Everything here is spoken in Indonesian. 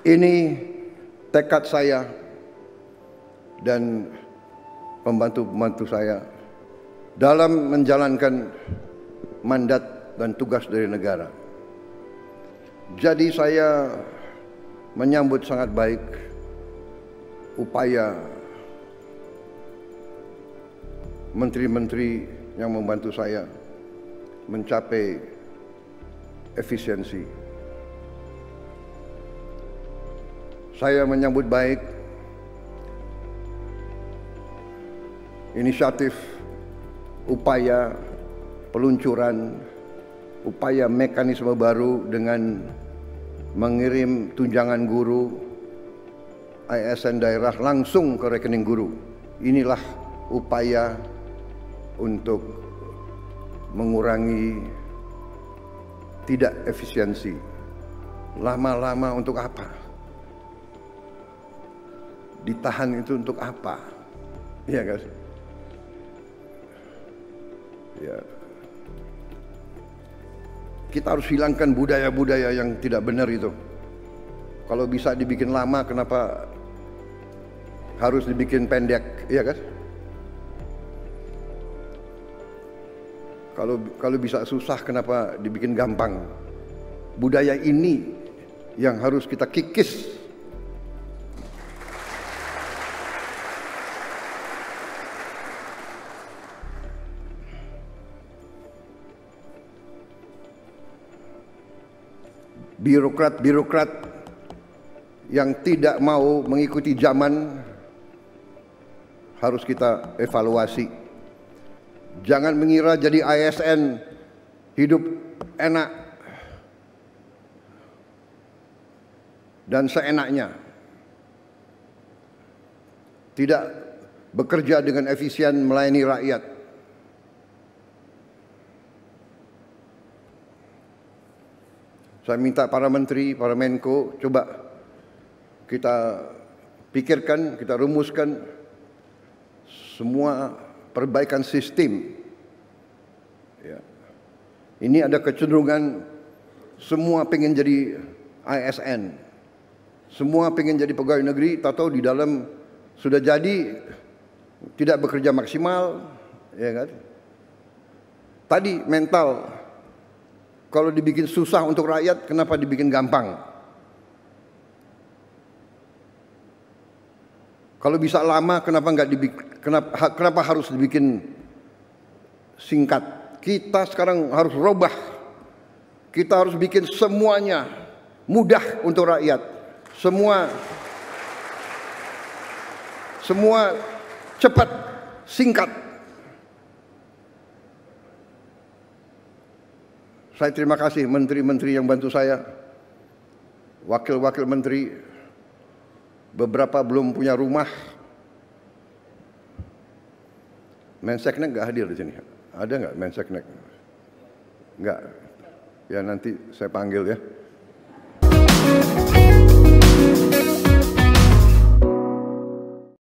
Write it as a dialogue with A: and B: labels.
A: Ini tekad saya dan pembantu-pembantu saya dalam menjalankan mandat dan tugas dari negara. Jadi saya menyambut sangat baik upaya menteri-menteri yang membantu saya mencapai efisiensi. Saya menyambut baik inisiatif, upaya peluncuran, upaya mekanisme baru dengan mengirim tunjangan guru ASN daerah langsung ke rekening guru. Inilah upaya untuk mengurangi tidak efisiensi. Lama-lama untuk apa? Ditahan itu untuk apa? Iya guys. Ya. Kita harus hilangkan budaya-budaya yang tidak benar itu. Kalau bisa dibikin lama, kenapa harus dibikin pendek? Iya kan? Kalau bisa susah, kenapa dibikin gampang? Budaya ini yang harus kita kikis. Birokrat-birokrat yang tidak mau mengikuti zaman harus kita evaluasi. Jangan mengira jadi ASN hidup enak dan seenaknya. Tidak bekerja dengan efisien melayani rakyat. Saya minta para menteri, para menko, coba kita pikirkan, kita rumuskan semua perbaikan sistem. Ya. Ini ada kecenderungan semua pengen jadi ASN, semua pengen jadi pegawai negeri, tahu di dalam sudah jadi tidak bekerja maksimal, ya kan? Tadi mental. Kalau dibikin susah untuk rakyat, kenapa dibikin gampang? Kalau bisa lama, kenapa harus dibikin singkat? Kita sekarang harus robah. Kita harus bikin semuanya mudah untuk rakyat. Semua cepat, singkat. Saya terima kasih menteri-menteri yang bantu saya, wakil-wakil menteri, beberapa belum punya rumah. Menseknek nggak hadir di sini? Ada nggak Menseknek? Nggak. Ya nanti saya panggil ya.